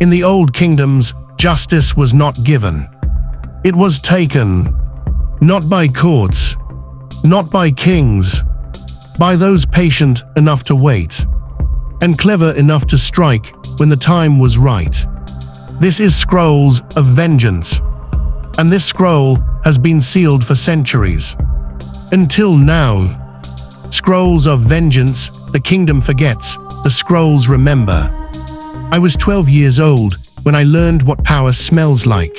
In the old kingdoms, justice was not given. It was taken, not by courts, not by kings, by those patient enough to wait, and clever enough to strike when the time was right. This is scrolls of vengeance, and this scroll has been sealed for centuries. Until now. Scrolls of vengeance, the kingdom forgets, the scrolls remember. I was 12 years old when I learned what power smells like.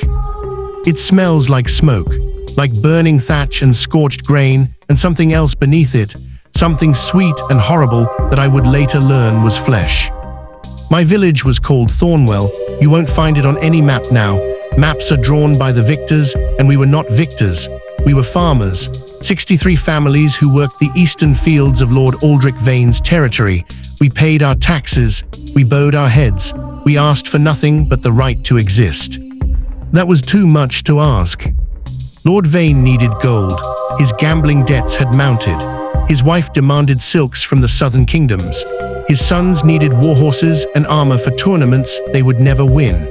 It smells like smoke, like burning thatch and scorched grain, and something else beneath it, something sweet and horrible that I would later learn was flesh. My village was called Thornwell. You won't find it on any map now. Maps are drawn by the victors, and we were not victors. We were farmers. 63 families who worked the eastern fields of Lord Aldric Vane's territory. We paid our taxes, we bowed our heads, we asked for nothing but the right to exist. That was too much to ask. Lord Vane needed gold, his gambling debts had mounted, his wife demanded silks from the southern kingdoms, his sons needed warhorses and armor for tournaments they would never win,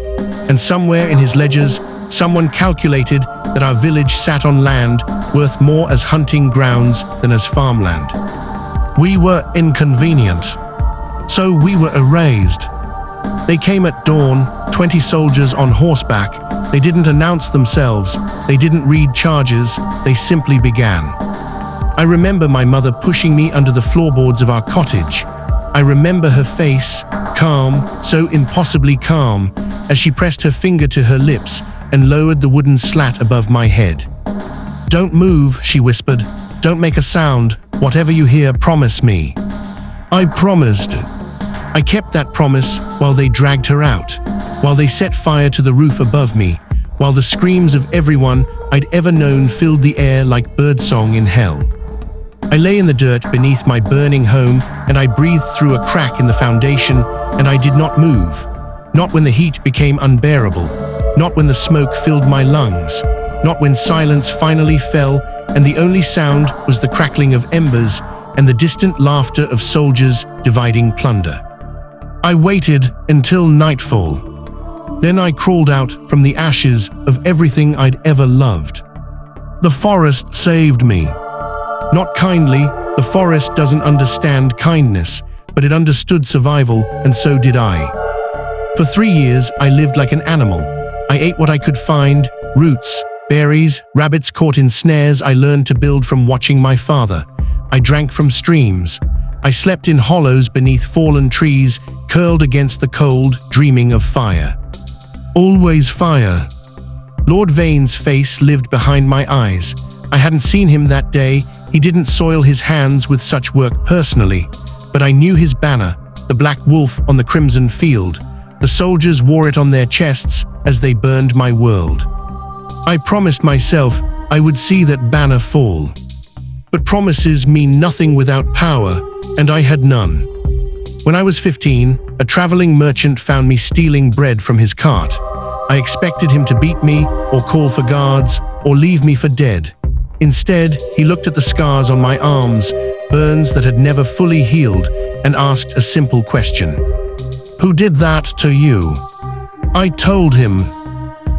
and somewhere in his ledgers, someone calculated that our village sat on land worth more as hunting grounds than as farmland. We were inconvenient, so we were erased. They came at dawn, 20 soldiers on horseback. They didn't announce themselves, they didn't read charges, they simply began. I remember my mother pushing me under the floorboards of our cottage. I remember her face, calm, so impossibly calm, as she pressed her finger to her lips and lowered the wooden slat above my head. "Don't move," she whispered. "Don't make a sound. Whatever you hear, promise me." I promised. I kept that promise while they dragged her out, while they set fire to the roof above me, while the screams of everyone I'd ever known filled the air like birdsong in hell. I lay in the dirt beneath my burning home, and I breathed through a crack in the foundation, and I did not move. Not when the heat became unbearable, not when the smoke filled my lungs, not when silence finally fell and the only sound was the crackling of embers and the distant laughter of soldiers dividing plunder. I waited until nightfall. Then I crawled out from the ashes of everything I'd ever loved. The forest saved me. Not kindly, the forest doesn't understand kindness, but it understood survival, and so did I. For 3 years, I lived like an animal. I ate what I could find, roots, berries, rabbits caught in snares I learned to build from watching my father. I drank from streams. I slept in hollows beneath fallen trees, curled against the cold, dreaming of fire. Always fire. Lord Vane's face lived behind my eyes. I hadn't seen him that day. He didn't soil his hands with such work personally, but I knew his banner, the black wolf on the crimson field. The soldiers wore it on their chests as they burned my world. I promised myself I would see that banner fall. But promises mean nothing without power, and I had none. When I was 15, a traveling merchant found me stealing bread from his cart. I expected him to beat me, or call for guards, or leave me for dead. Instead, he looked at the scars on my arms, burns that had never fully healed, and asked a simple question. "Who did that to you?" I told him.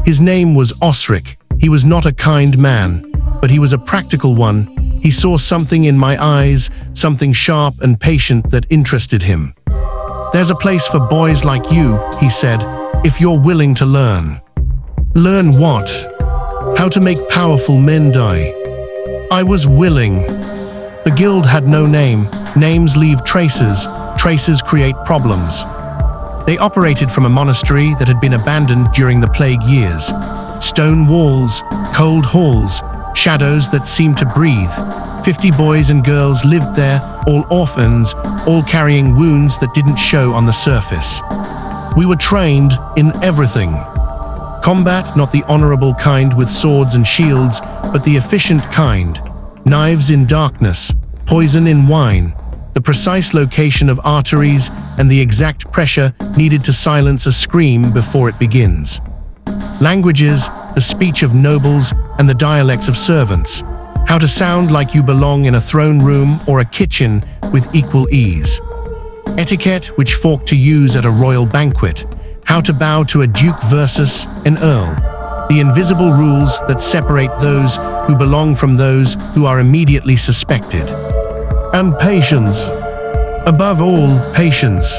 His name was Osric. He was not a kind man, but he was a practical one. He saw something in my eyes, something sharp and patient that interested him. "There's a place for boys like you," he said, "if you're willing to learn." Learn what? How to make powerful men die. I was willing. The guild had no name. Names leave traces. Traces create problems. They operated from a monastery that had been abandoned during the plague years. Stone walls, cold halls, shadows that seemed to breathe. 50 boys and girls lived there, all orphans, all carrying wounds that didn't show on the surface. We were trained in everything. Combat, not the honorable kind with swords and shields, but the efficient kind. Knives in darkness, poison in wine, the precise location of arteries and the exact pressure needed to silence a scream before it begins. Languages, the speech of nobles and the dialects of servants. How to sound like you belong in a throne room or a kitchen with equal ease. Etiquette, which fork to use at a royal banquet. how to bow to a duke versus an earl, the invisible rules that separate those who belong from those who are immediately suspected. And patience. Above all, patience.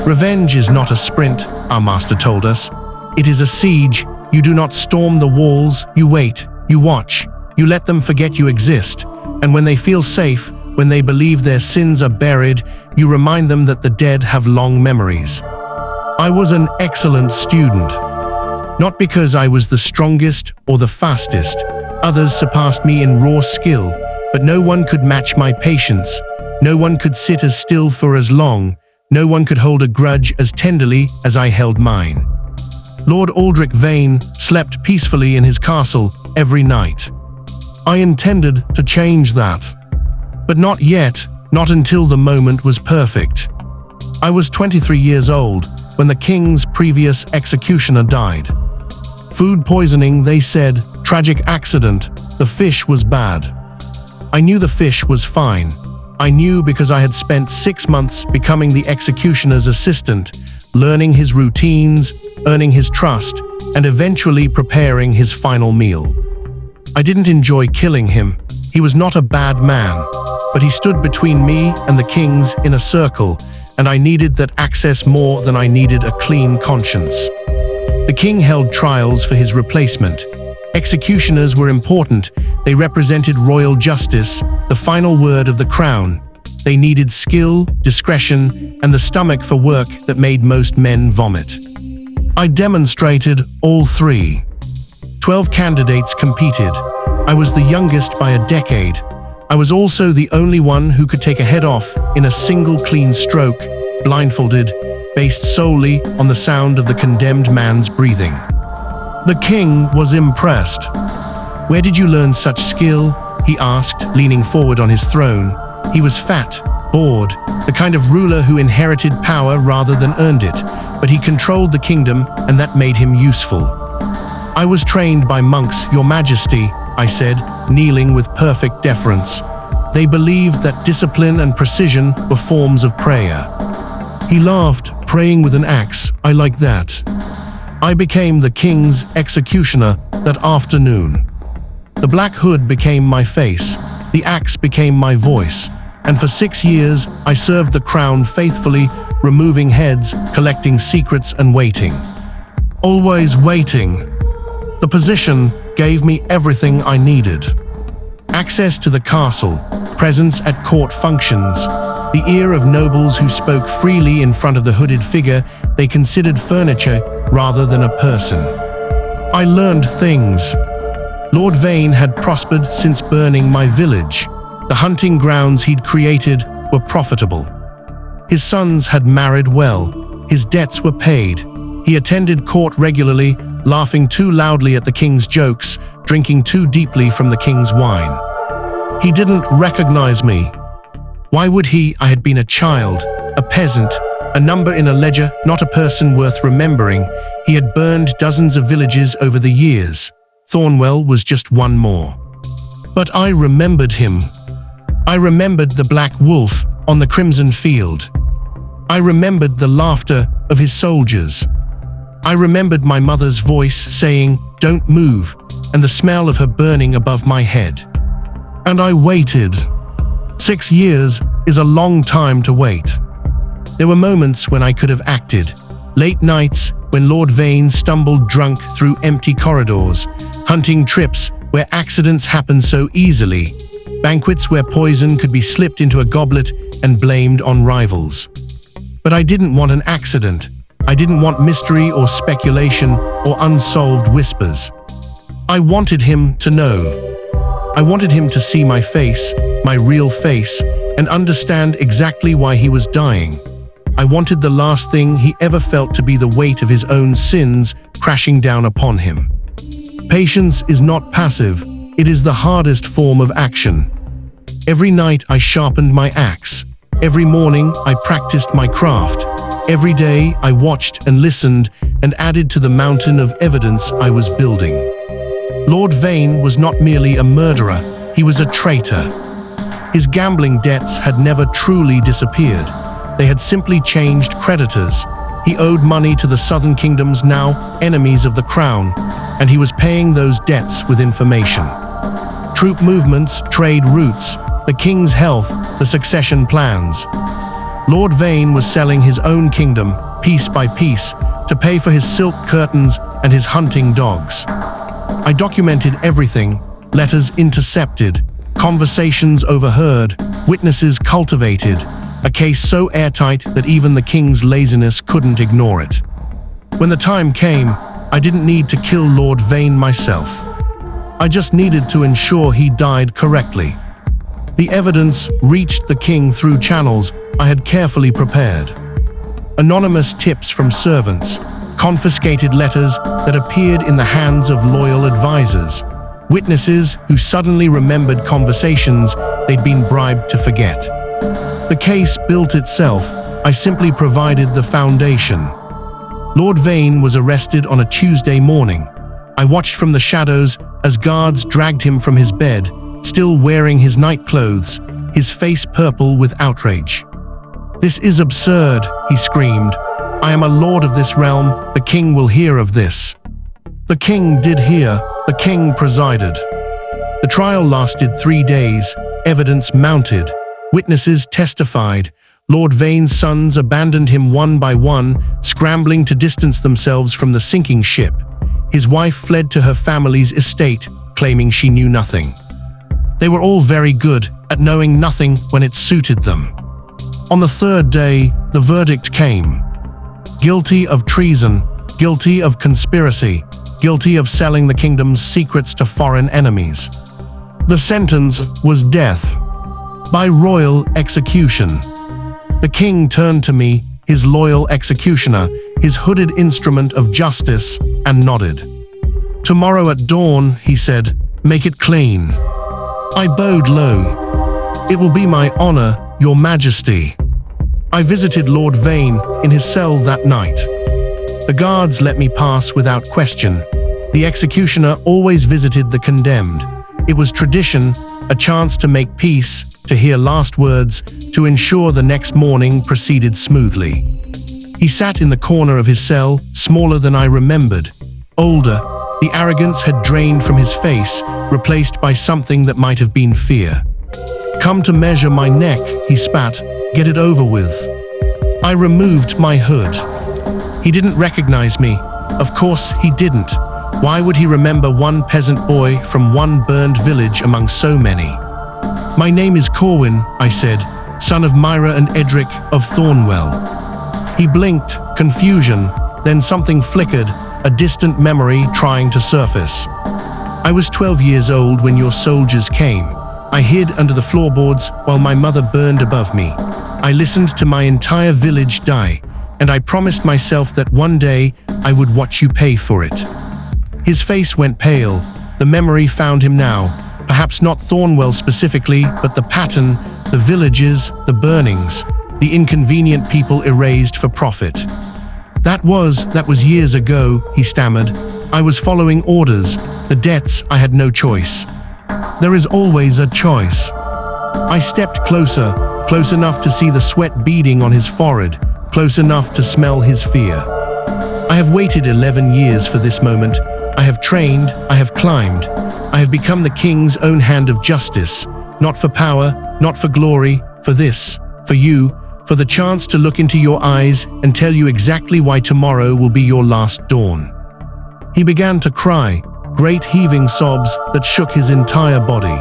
Revenge is not a sprint, our master told us. It is a siege. You do not storm the walls, you wait, you watch, you let them forget you exist. And when they feel safe, when they believe their sins are buried, you remind them that the dead have long memories. I was an excellent student. Not because I was the strongest or the fastest. Others surpassed me in raw skill, but no one could match my patience. No one could sit as still for as long. No one could hold a grudge as tenderly as I held mine. Lord Aldric Vane slept peacefully in his castle every night. I intended to change that. But not yet, not until the moment was perfect. I was 23 years old when the king's previous executioner died. Food poisoning, they said, tragic accident, the fish was bad. I knew the fish was fine. I knew because I had spent 6 months becoming the executioner's assistant, learning his routines, earning his trust, and eventually preparing his final meal. I didn't enjoy killing him. He was not a bad man, but he stood between me and the king's inner circle, and I needed that access more than I needed a clean conscience. The king held trials for his replacement. Executioners were important. They represented royal justice, the final word of the crown. They needed skill, discretion, and the stomach for work that made most men vomit. I demonstrated all three. 12 candidates competed. I was the youngest by a decade. I was also the only one who could take a head off in a single clean stroke, blindfolded, based solely on the sound of the condemned man's breathing. The king was impressed. "Where did you learn such skill?" he asked, leaning forward on his throne. He was fat, bored, the kind of ruler who inherited power rather than earned it, but he controlled the kingdom, and that made him useful. "I was trained by monks, Your Majesty," I said, kneeling with perfect deference. They believed that discipline and precision were forms of prayer. He laughed, "Praying with an axe, I like that." I became the king's executioner that afternoon. The black hood became my face, the axe became my voice, and for 6 years I served the crown faithfully, removing heads, collecting secrets, and waiting. Always waiting. The position gave me everything I needed. Access to the castle, presence at court functions, the ear of nobles who spoke freely in front of the hooded figure they considered furniture rather than a person. I learned things. Lord Vane had prospered since burning my village. The hunting grounds he'd created were profitable. His sons had married well. His debts were paid. He attended court regularly, laughing too loudly at the king's jokes, drinking too deeply from the king's wine. He didn't recognize me. Why would he? I had been a child, a peasant, a number in a ledger, not a person worth remembering. He had burned dozens of villages over the years. Thornwell was just one more. But I remembered him. I remembered the black wolf on the crimson field. I remembered the laughter of his soldiers. I remembered my mother's voice saying, "Don't move," and the smell of her burning above my head. And I waited. 6 years is a long time to wait. There were moments when I could have acted. Late nights when Lord Vane stumbled drunk through empty corridors. Hunting trips where accidents happen so easily. Banquets where poison could be slipped into a goblet and blamed on rivals. But I didn't want an accident. I didn't want mystery or speculation or unsolved whispers. I wanted him to know. I wanted him to see my face, my real face, and understand exactly why he was dying. I wanted the last thing he ever felt to be the weight of his own sins crashing down upon him. Patience is not passive, it is the hardest form of action. Every night I sharpened my axe. Every morning I practiced my craft. Every day I watched and listened and added to the mountain of evidence I was building. Lord Vane was not merely a murderer, he was a traitor. His gambling debts had never truly disappeared. They had simply changed creditors. He owed money to the southern kingdoms, now enemies of the crown, and he was paying those debts with information. Troop movements, trade routes, the king's health, the succession plans. Lord Vane was selling his own kingdom, piece by piece, to pay for his silk curtains and his hunting dogs. I documented everything, letters intercepted, conversations overheard, witnesses cultivated, a case so airtight that even the king's laziness couldn't ignore it. When the time came, I didn't need to kill Lord Vane myself. I just needed to ensure he died correctly. The evidence reached the king through channels I had carefully prepared. Anonymous tips from servants, confiscated letters that appeared in the hands of loyal advisors, witnesses who suddenly remembered conversations they'd been bribed to forget. The case built itself. I simply provided the foundation. Lord Vane was arrested on a Tuesday morning. I watched from the shadows as guards dragged him from his bed, still wearing his night clothes, his face purple with outrage. "This is absurd," he screamed. "I am a lord of this realm. The king will hear of this." The king did hear. The king presided. The trial lasted 3 days. Evidence mounted. Witnesses testified. Lord Vane's sons abandoned him one by one, scrambling to distance themselves from the sinking ship. His wife fled to her family's estate, claiming she knew nothing. They were all very good at knowing nothing when it suited them. On the 3rd day, the verdict came. Guilty of treason, guilty of conspiracy, guilty of selling the kingdom's secrets to foreign enemies. The sentence was death, by royal execution. The king turned to me, his loyal executioner, his hooded instrument of justice, and nodded. "Tomorrow at dawn," he said, "make it clean." I bowed low. "It will be my honor, Your Majesty." I visited Lord Vane in his cell that night. The guards let me pass without question. The executioner always visited the condemned. It was tradition, a chance to make peace, to hear last words, to ensure the next morning proceeded smoothly. He sat in the corner of his cell, smaller than I remembered. Older, the arrogance had drained from his face, replaced by something that might have been fear. "Come to measure my neck," he spat. "Get it over with." I removed my hood. He didn't recognize me. Of course he didn't. Why would he remember one peasant boy from one burned village among so many? "My name is Corwin," I said, "son of Myra and Edric of Thornwell." He blinked, confusion, then something flickered, a distant memory trying to surface. "I was 12 years old when your soldiers came. I hid under the floorboards while my mother burned above me. I listened to my entire village die, and I promised myself that one day I would watch you pay for it." His face went pale. The memory found him now. Perhaps not Thornwell specifically, but the pattern, the villages, the burnings, the inconvenient people erased for profit. That was years ago," he stammered. "I was following orders. The debts, I had no choice." "There is always a choice." I stepped closer, close enough to see the sweat beading on his forehead, close enough to smell his fear. "I have waited 11 years for this moment. I have trained, I have climbed. I have become the king's own hand of justice, not for power, not for glory, for this, for you, for the chance to look into your eyes and tell you exactly why tomorrow will be your last dawn." He began to cry, great heaving sobs that shook his entire body.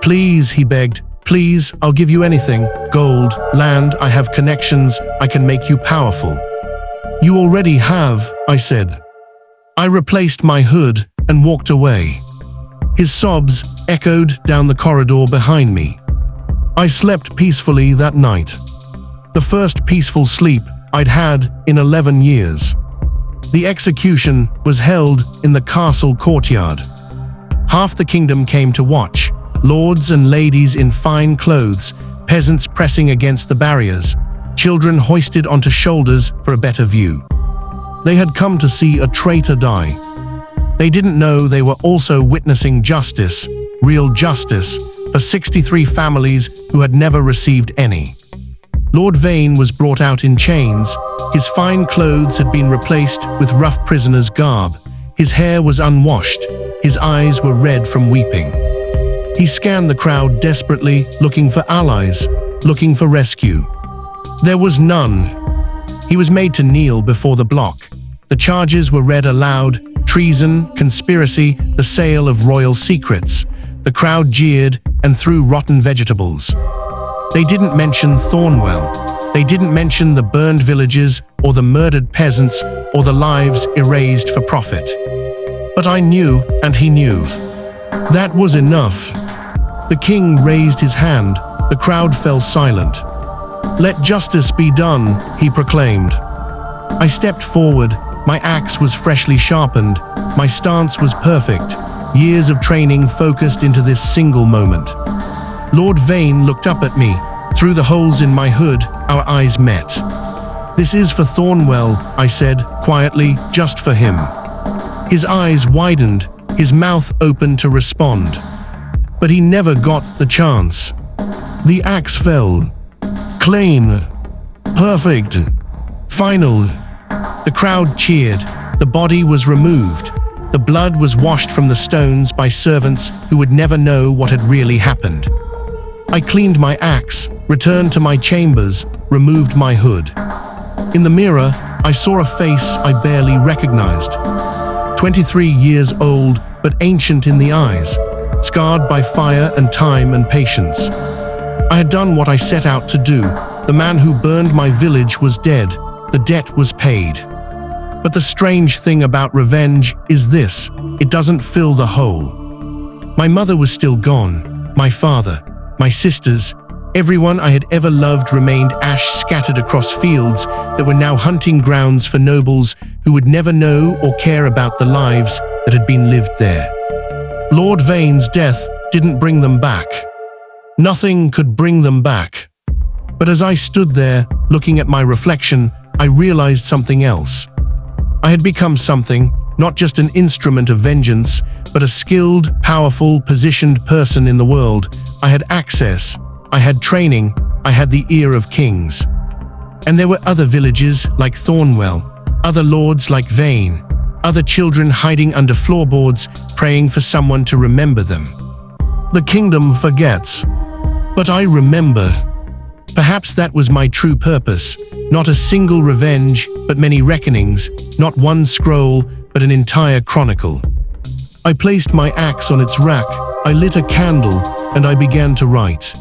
"Please," he begged, "please, I'll give you anything. Gold, land, I have connections, I can make you powerful." "You already have," I said. I replaced my hood and walked away. His sobs echoed down the corridor behind me. I slept peacefully that night. The first peaceful sleep I'd had in 11 years. The execution was held in the castle courtyard. Half the kingdom came to watch, lords and ladies in fine clothes, peasants pressing against the barriers, children hoisted onto shoulders for a better view. They had come to see a traitor die. They didn't know they were also witnessing justice, real justice, for 63 families who had never received any. Lord Vane was brought out in chains. His fine clothes had been replaced with rough prisoner's garb. His hair was unwashed. His eyes were red from weeping. He scanned the crowd desperately, looking for allies, looking for rescue. There was none. He was made to kneel before the block. The charges were read aloud: treason, conspiracy, the sale of royal secrets. The crowd jeered and threw rotten vegetables. They didn't mention Thornwell. They didn't mention the burned villages or the murdered peasants or the lives erased for profit. But I knew, and he knew. That was enough. The king raised his hand. The crowd fell silent. "Let justice be done," he proclaimed. I stepped forward. My axe was freshly sharpened. My stance was perfect. Years of training focused into this single moment. Lord Vane looked up at me. Through the holes in my hood, our eyes met. "This is for Thornwell," I said, quietly, "just for him." His eyes widened, his mouth opened to respond. But he never got the chance. The axe fell. Clean. Perfect. Final. The crowd cheered. The body was removed. The blood was washed from the stones by servants who would never know what had really happened. I cleaned my axe, returned to my chambers, removed my hood. In the mirror, I saw a face I barely recognized. 23 years old, but ancient in the eyes, scarred by fire and time and patience. I had done what I set out to do. The man who burned my village was dead. The debt was paid. But the strange thing about revenge is this: it doesn't fill the hole. My mother was still gone. My father, my sisters, everyone I had ever loved remained ash scattered across fields that were now hunting grounds for nobles who would never know or care about the lives that had been lived there. Lord Vane's death didn't bring them back. Nothing could bring them back. But as I stood there, looking at my reflection, I realized something else. I had become something, not just an instrument of vengeance, but a skilled, powerful, positioned person in the world. I had access, I had training, I had the ear of kings. And there were other villages like Thornwell, other lords like Vane, other children hiding under floorboards, praying for someone to remember them. The kingdom forgets, but I remember. Perhaps that was my true purpose, not a single revenge, but many reckonings, not one scroll, but an entire chronicle. I placed my axe on its rack, I lit a candle, and I began to write.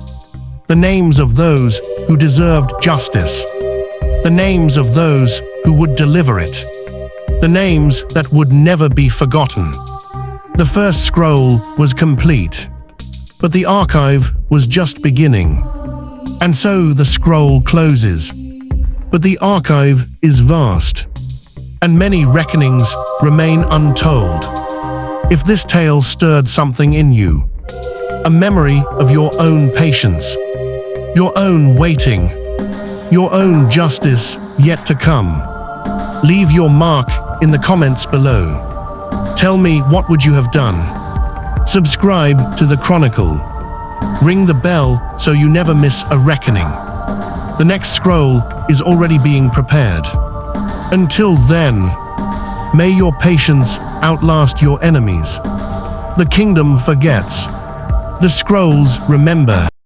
The names of those who deserved justice. The names of those who would deliver it. The names that would never be forgotten. The first scroll was complete, but the archive was just beginning. And so the scroll closes. But the archive is vast, and many reckonings remain untold. If this tale stirred something in you, a memory of your own patience, your own waiting, your own justice yet to come, leave your mark in the comments below. Tell me, what would you have done? Subscribe to the Chronicle. Ring the bell so you never miss a reckoning. The next scroll is already being prepared. Until then, may your patience outlast your enemies. The kingdom forgets. The scrolls remember.